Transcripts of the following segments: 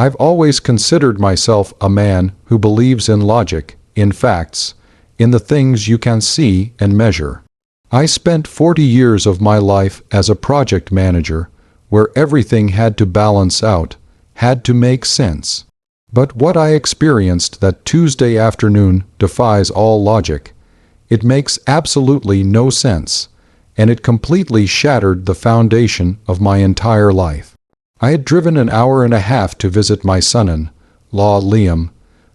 I've always considered myself a man who believes in logic, in facts, in the things you can see and measure. I spent 40 years of my life as a project manager, where everything had to balance out, had to make sense. But what I experienced that Tuesday afternoon defies all logic. It makes absolutely no sense, and it completely shattered the foundation of my entire life. I had driven an hour and a half to visit my son-in-law Liam.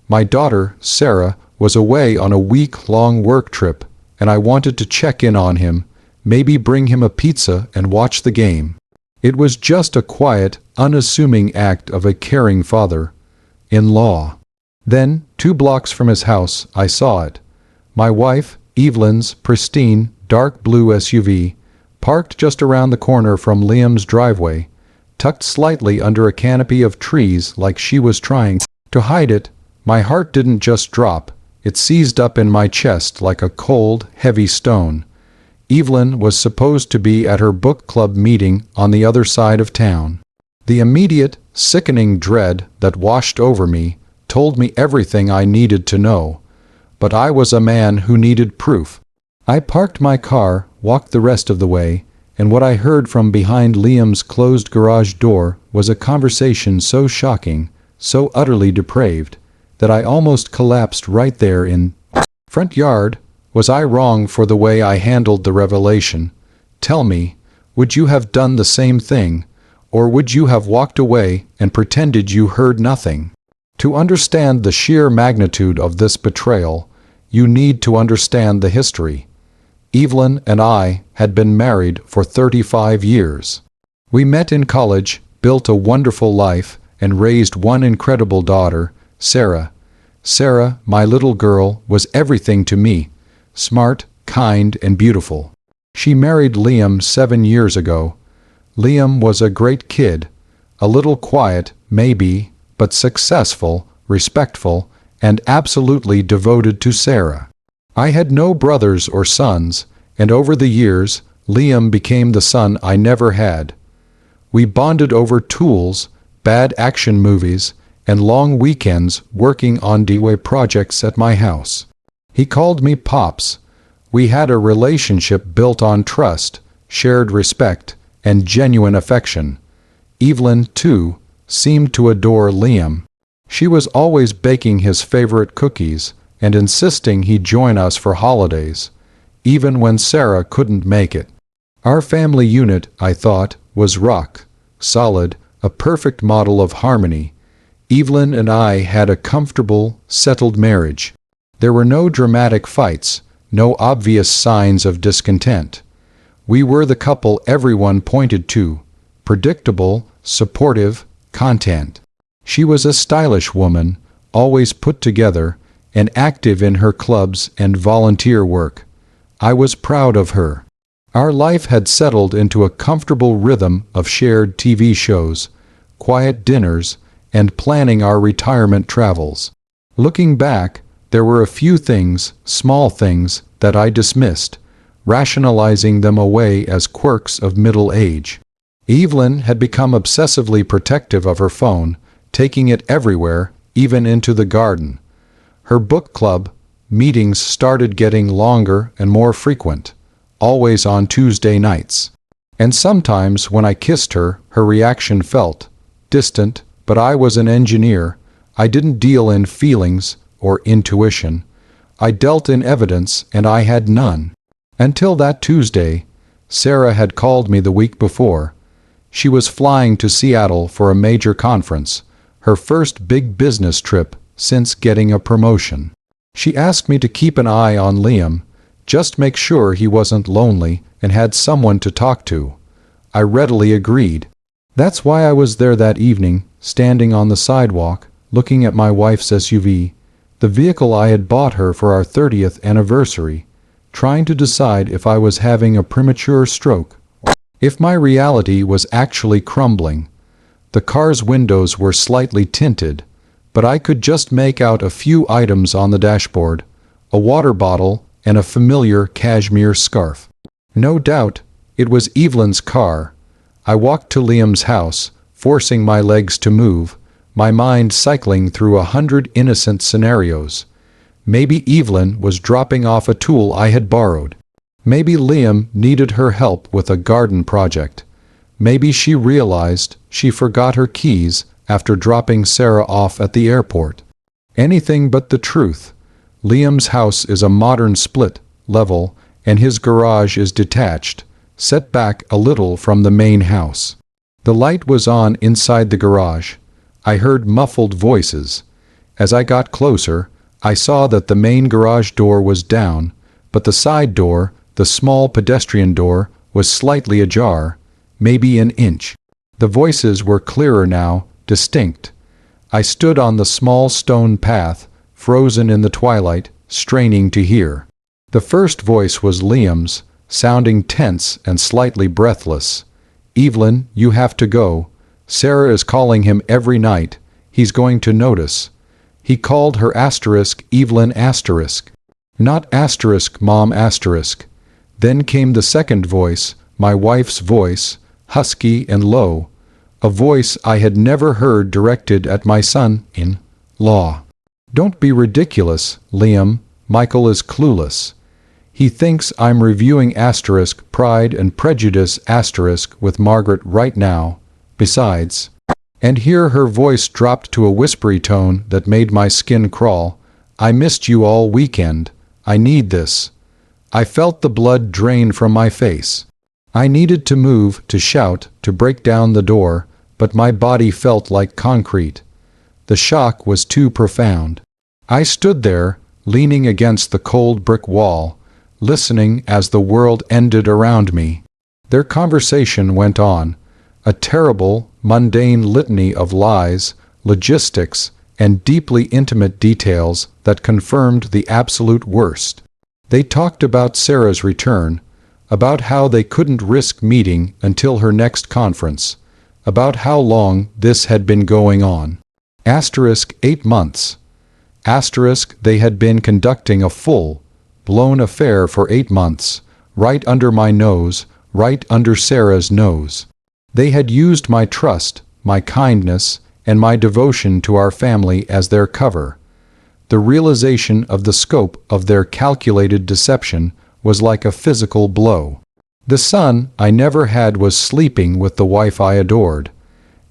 My daughter, Sarah, was away on a week-long work trip, and I wanted to check in on him, maybe bring him a pizza and watch the game. It was just a quiet, unassuming act of a caring father-in-law. Then, 2 blocks from his house, I saw it. My wife, Evelyn's pristine, dark blue SUV, parked just around the corner from Liam's driveway, tucked slightly under a canopy of trees like she was trying to hide it. My heart didn't just drop, it seized up in my chest like a cold, heavy stone. Evelyn was supposed to be at her book club meeting on the other side of town. The immediate, sickening dread that washed over me told me everything I needed to know. But I was a man who needed proof. I parked my car, walked the rest of the way, and what I heard from behind Liam's closed garage door was a conversation so shocking, so utterly depraved, that I almost collapsed right there in front yard. Was I wrong for the way I handled the revelation? Tell me, would you have done the same thing, or would you have walked away and pretended you heard nothing? To understand the sheer magnitude of this betrayal, you need to understand the history. Evelyn and I had been married for 35 years. We met in college, built a wonderful life, and raised one incredible daughter, Sarah. Sarah, my little girl, was everything to me. Smart, kind, and beautiful. She married Liam 7 years ago. Liam was a great kid, a little quiet, maybe, but successful, respectful, and absolutely devoted to Sarah. I had no brothers or sons, and over the years, Liam became the son I never had. We bonded over tools, bad action movies, and long weekends working on DIY projects at my house. He called me Pops. We had a relationship built on trust, shared respect, and genuine affection. Evelyn, too, seemed to adore Liam. She was always baking his favorite cookies and insisting he join us for holidays, even when Sarah couldn't make it. Our family unit, I thought, was rock solid, a perfect model of harmony. Evelyn and I had a comfortable, settled marriage. There were no dramatic fights, no obvious signs of discontent. We were the couple everyone pointed to, predictable, supportive, content. She was a stylish woman, always put together, and active in her clubs and volunteer work. I was proud of her. Our life had settled into a comfortable rhythm of shared TV shows, quiet dinners, and planning our retirement travels. Looking back, there were a few things, small things, that I dismissed, rationalizing them away as quirks of middle age. Evelyn had become obsessively protective of her phone, taking it everywhere, even into the garden. Her book club meetings started getting longer and more frequent, always on Tuesday nights. And sometimes when I kissed her, her reaction felt distant, but I was an engineer. I didn't deal in feelings or intuition. I dealt in evidence, and I had none. Until that Tuesday, Sarah had called me the week before. She was flying to Seattle for a major conference, her first big business trip since getting a promotion. She asked me to keep an eye on Liam, just make sure he wasn't lonely and had someone to talk to. I readily agreed. That's why I was there that evening, standing on the sidewalk, looking at my wife's SUV, the vehicle I had bought her for our 30th anniversary, trying to decide if I was having a premature stroke, if my reality was actually crumbling. The car's windows were slightly tinted, but I could just make out a few items on the dashboard, a water bottle and a familiar cashmere scarf. No doubt, it was Evelyn's car. I walked to Liam's house, forcing my legs to move, my mind cycling through 100 innocent scenarios. Maybe Evelyn was dropping off a tool I had borrowed. Maybe Liam needed her help with a garden project. Maybe she realized she forgot her keys after dropping Sarah off at the airport. Anything but the truth. Liam's house is a modern split level, and his garage is detached, set back a little from the main house. The light was on inside the garage. I heard muffled voices. As I got closer, I saw that the main garage door was down, but the side door, the small pedestrian door, was slightly ajar, maybe an inch. The voices were clearer now, distinct. I stood on the small stone path, frozen in the twilight, straining to hear. The first voice was Liam's, sounding tense and slightly breathless. "Evelyn, you have to go. Sarah is calling him every night. He's going to notice." He called her Evelyn not Mom . Then came the second voice, my wife's voice, husky and low, a voice I had never heard directed at my son-in-law. "Don't be ridiculous, Liam. Michael is clueless. He thinks I'm reviewing Pride and Prejudice with Margaret right now. Besides," and here her voice dropped to a whispery tone that made my skin crawl, "I missed you all weekend. I need this." I felt the blood drain from my face. I needed to move, to shout, to break down the door, but my body felt like concrete. The shock was too profound. I stood there, leaning against the cold brick wall, listening as the world ended around me. Their conversation went on, a terrible, mundane litany of lies, logistics, and deeply intimate details that confirmed the absolute worst. They talked about Sarah's return, about how they couldn't risk meeting until her next conference, about how long this had been going on. 8 months. They had been conducting a full-blown affair for 8 months, right under my nose, right under Sarah's nose. They had used my trust, my kindness, and my devotion to our family as their cover. The realization of the scope of their calculated deception was like a physical blow. The son I never had was sleeping with the wife I adored,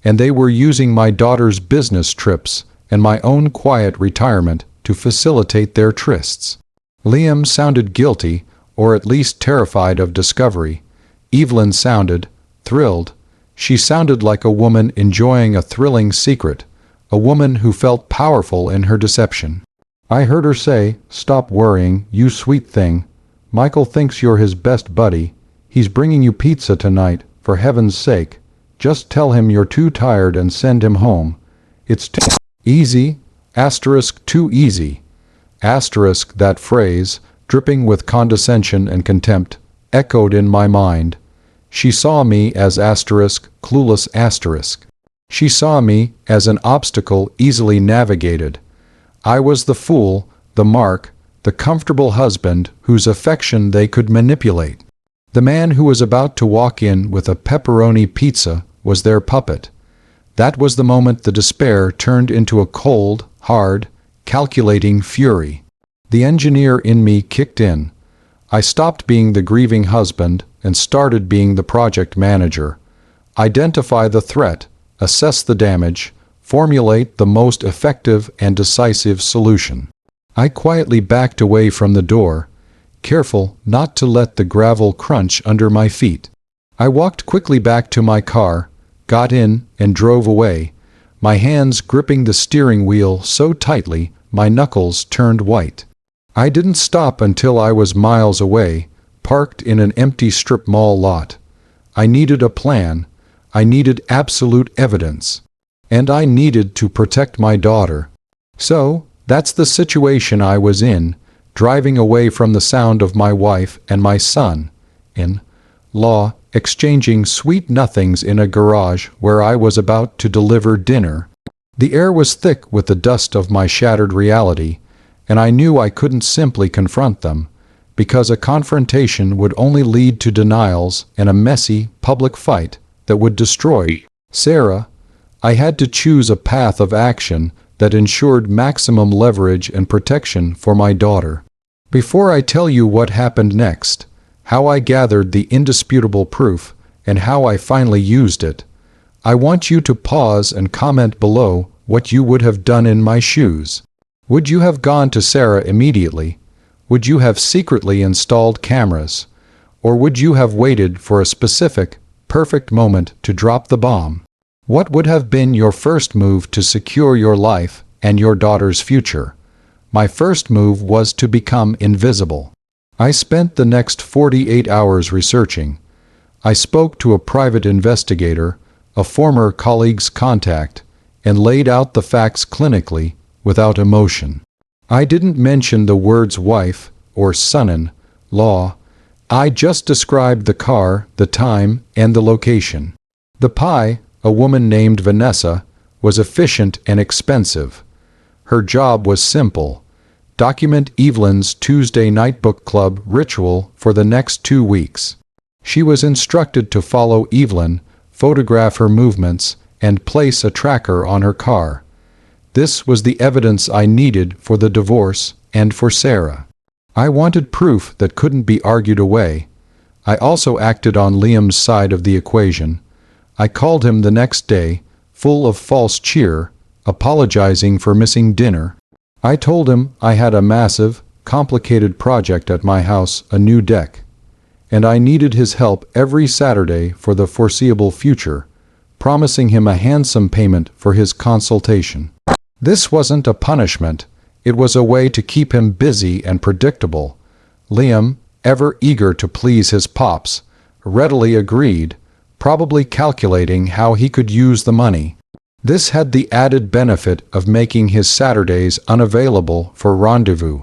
and they were using my daughter's business trips and my own quiet retirement to facilitate their trysts. Liam sounded guilty, or at least terrified of discovery. Evelyn sounded thrilled. She sounded like a woman enjoying a thrilling secret, a woman who felt powerful in her deception. I heard her say, "Stop worrying, you sweet thing. Michael thinks you're his best buddy. He's bringing you pizza tonight, for heaven's sake. Just tell him you're too tired and send him home. It's too easy, too easy." That phrase, dripping with condescension and contempt, echoed in my mind. She saw me as clueless . She saw me as an obstacle easily navigated. I was the fool, the mark, the comfortable husband whose affection they could manipulate. The man who was about to walk in with a pepperoni pizza was their puppet. That was the moment the despair turned into a cold, hard, calculating fury. The engineer in me kicked in. I stopped being the grieving husband and started being the project manager. Identify the threat, assess the damage, formulate the most effective and decisive solution. I quietly backed away from the door, careful not to let the gravel crunch under my feet. I walked quickly back to my car, got in, and drove away, my hands gripping the steering wheel so tightly my knuckles turned white. I didn't stop until I was miles away, parked in an empty strip mall lot. I needed a plan. I needed absolute evidence. And I needed to protect my daughter. So, that's the situation I was in, driving away from the sound of my wife and my son-in-law exchanging sweet nothings in a garage where I was about to deliver dinner. The air was thick with the dust of my shattered reality, and I knew I couldn't simply confront them, because a confrontation would only lead to denials and a messy, public fight that would destroy Sarah. I had to choose a path of action that ensured maximum leverage and protection for my daughter. Before I tell you what happened next, how I gathered the indisputable proof, and how I finally used it, I want you to pause and comment below what you would have done in my shoes. Would you have gone to Sarah immediately? Would you have secretly installed cameras? Or would you have waited for a specific, perfect moment to drop the bomb? What would have been your first move to secure your life and your daughter's future? My first move was to become invisible. I spent the next 48 hours researching. I spoke to a private investigator, a former colleague's contact, and laid out the facts clinically, without emotion. I didn't mention the words wife or son-in-law. I just described the car, the time, and the location. The pie, a woman named Vanessa, was efficient and expensive. Her job was simple: document Evelyn's Tuesday night book club ritual for the next 2 weeks. She was instructed to follow Evelyn, photograph her movements, and place a tracker on her car. This was the evidence I needed for the divorce and for Sarah. I wanted proof that couldn't be argued away. I also acted on Liam's side of the equation. I called him the next day, full of false cheer, apologizing for missing dinner. I told him I had a massive, complicated project at my house, a new deck, and I needed his help every Saturday for the foreseeable future, promising him a handsome payment for his consultation. This wasn't a punishment. It was a way to keep him busy and predictable. Liam, ever eager to please his pops, readily agreed, probably calculating how he could use the money. This had the added benefit of making his Saturdays unavailable for rendezvous.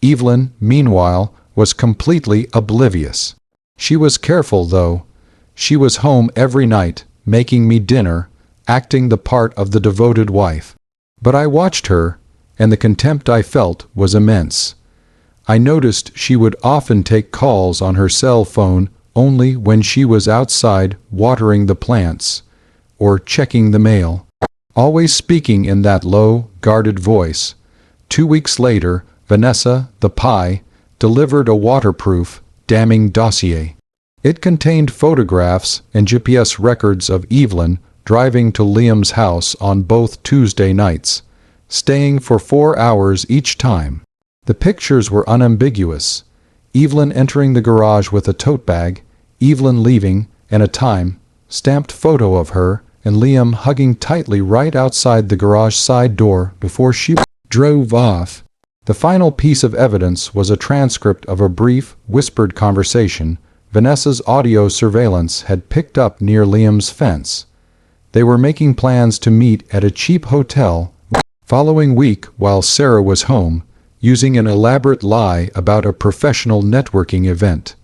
Evelyn, meanwhile, was completely oblivious. She was careful, though. She was home every night, making me dinner, acting the part of the devoted wife. But I watched her, and the contempt I felt was immense. I noticed she would often take calls on her cell phone only when she was outside watering the plants or checking the mail, always speaking in that low, guarded voice. 2 weeks later, Vanessa, the pie, delivered a waterproof, damning dossier. It contained photographs and GPS records of Evelyn driving to Liam's house on both Tuesday nights, staying for 4 hours each time. The pictures were unambiguous: Evelyn entering the garage with a tote bag, Evelyn leaving, and a time-stamped photo of her and Liam hugging tightly right outside the garage side door before she drove off. The final piece of evidence was a transcript of a brief, whispered conversation Vanessa's audio surveillance had picked up near Liam's fence. They were making plans to meet at a cheap hotel following week while Sarah was home, using an elaborate lie about a professional networking event.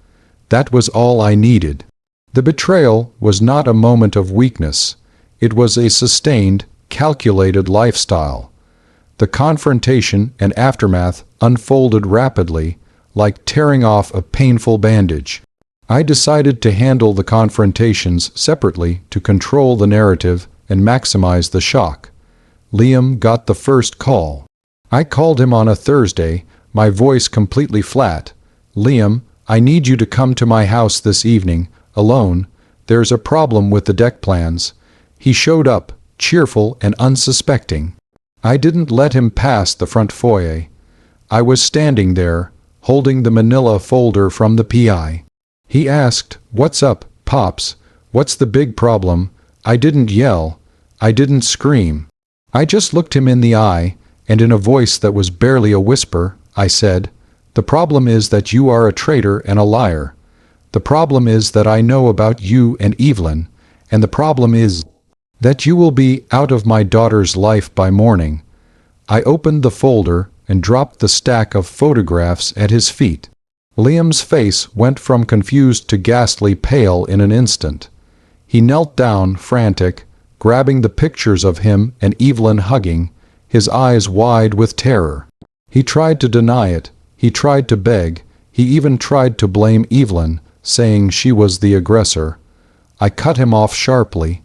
That was all I needed. The betrayal was not a moment of weakness. It was a sustained, calculated lifestyle. The confrontation and aftermath unfolded rapidly, like tearing off a painful bandage. I decided to handle the confrontations separately to control the narrative and maximize the shock. Liam got the first call. I called him on a Thursday, my voice completely flat. "Liam, I need you to come to my house this evening, alone. There's a problem with the deck plans." He showed up, cheerful and unsuspecting. I didn't let him pass the front foyer. I was standing there, holding the manila folder from the PI. He asked, "What's up, Pops? What's the big problem?" I didn't yell. I didn't scream. I just looked him in the eye, and in a voice that was barely a whisper, I said, "The problem is that you are a traitor and a liar. The problem is that I know about you and Evelyn, and the problem is that you will be out of my daughter's life by morning." I opened the folder and dropped the stack of photographs at his feet. Liam's face went from confused to ghastly pale in an instant. He knelt down, frantic, grabbing the pictures of him and Evelyn hugging, his eyes wide with terror. He tried to deny it. He tried to beg. He even tried to blame Evelyn, saying she was the aggressor. I cut him off sharply.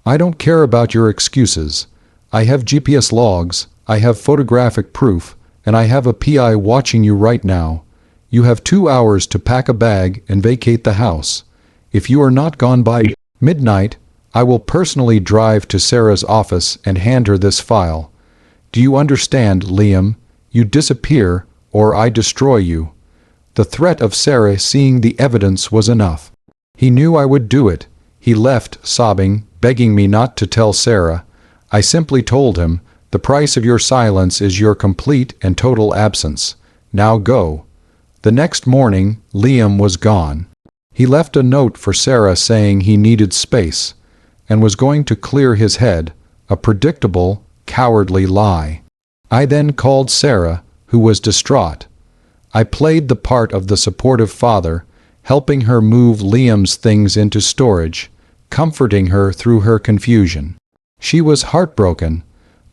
I don't care about your excuses. I have GPS logs, I have photographic proof, and I have a PI watching you right now. You have 2 hours to pack a bag and vacate the house. If you are not gone by midnight, I will personally drive to Sarah's office and hand her this file. Do you understand, Liam? You disappear, or I destroy you. The threat of Sarah seeing the evidence was enough. He knew I would do it. He left, sobbing, begging me not to tell Sarah. I simply told him, the price of your silence is your complete and total absence. Now go. The next morning, Liam was gone. He left a note for Sarah saying he needed space, and was going to clear his head, a predictable, cowardly lie. I then called Sarah, who was distraught. I played the part of the supportive father, helping her move Liam's things into storage, comforting her through her confusion. She was heartbroken,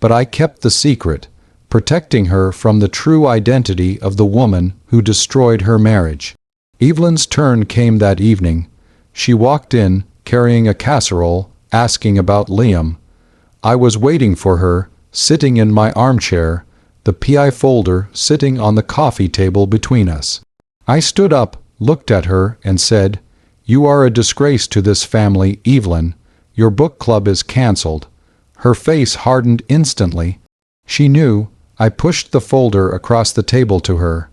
but I kept the secret, protecting her from the true identity of the woman who destroyed her marriage. Evelyn's turn came that evening. She walked in, carrying a casserole, asking about Liam. I was waiting for her, sitting in my armchair, the PI folder sitting on the coffee table between us. I stood up, looked at her, and said, "You are a disgrace to this family, Evelyn. Your book club is cancelled." Her face hardened instantly. She knew. I pushed the folder across the table to her.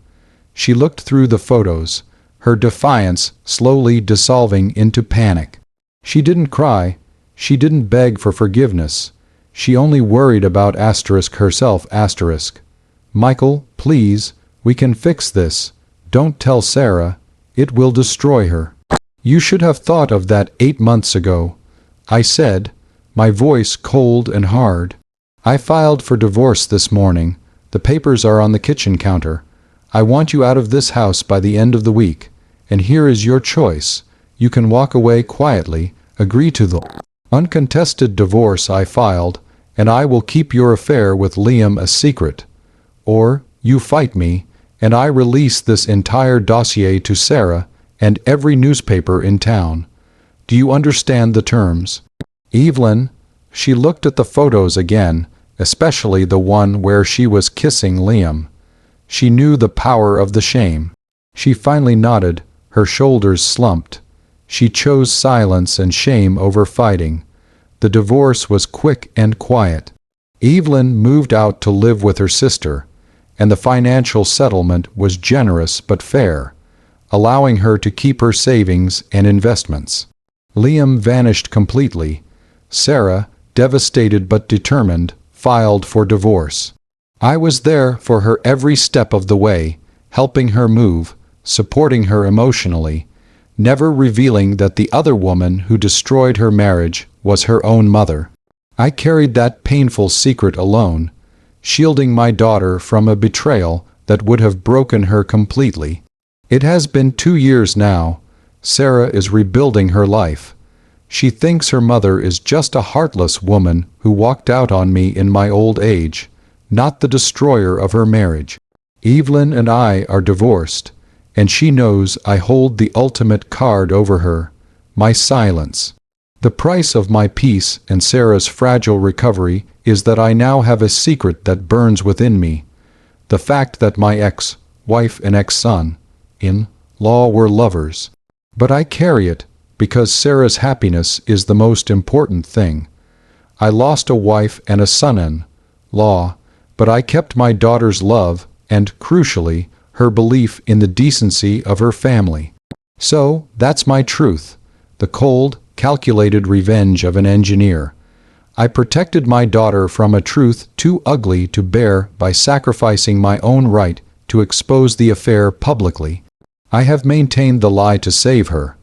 She looked through the photos, her defiance slowly dissolving into panic. She didn't cry. She didn't beg for forgiveness. She only worried about herself. Michael, please, we can fix this. Don't tell Sarah. It will destroy her. You should have thought of that 8 months ago, I said, my voice cold and hard. I filed for divorce this morning. The papers are on the kitchen counter. I want you out of this house by the end of the week, and here is your choice. You can walk away quietly, agree to the uncontested divorce I filed, and I will keep your affair with Liam a secret. Or, you fight me, and I release this entire dossier to Sarah and every newspaper in town. Do you understand the terms? Evelyn, she looked at the photos again, especially the one where she was kissing Liam. She knew the power of the shame. She finally nodded, her shoulders slumped. She chose silence and shame over fighting. The divorce was quick and quiet. Evelyn moved out to live with her sister, and the financial settlement was generous but fair, allowing her to keep her savings and investments. Liam vanished completely. Sarah, devastated but determined, filed for divorce. I was there for her every step of the way, helping her move, supporting her emotionally, never revealing that the other woman who destroyed her marriage was her own mother. I carried that painful secret alone, shielding my daughter from a betrayal that would have broken her completely. It has been 2 years now. Sarah is rebuilding her life. She thinks her mother is just a heartless woman who walked out on me in my old age, not the destroyer of her marriage. Evelyn and I are divorced, and she knows I hold the ultimate card over her, my silence. The price of my peace and Sarah's fragile recovery is that I now have a secret that burns within me. The fact that my ex-wife and ex-son-in-law were lovers. But I carry it because Sarah's happiness is the most important thing. I lost a wife and a son-in-law, but I kept my daughter's love and, crucially, her belief in the decency of her family. So, that's my truth, the cold, calculated revenge of an engineer. I protected my daughter from a truth too ugly to bear by sacrificing my own right to expose the affair publicly. I have maintained the lie to save her.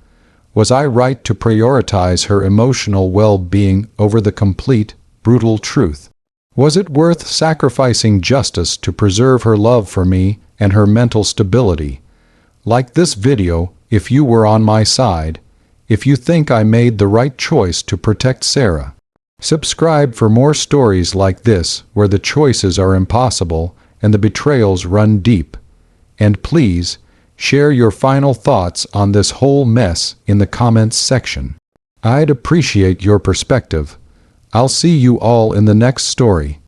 Was I right to prioritize her emotional well-being over the complete, brutal truth? Was it worth sacrificing justice to preserve her love for me and her mental stability? Like this video, if you were on my side, if you think I made the right choice to protect Sarah. Subscribe for more stories like this where the choices are impossible and the betrayals run deep. And please, share your final thoughts on this whole mess in the comments section. I'd appreciate your perspective. I'll see you all in the next story.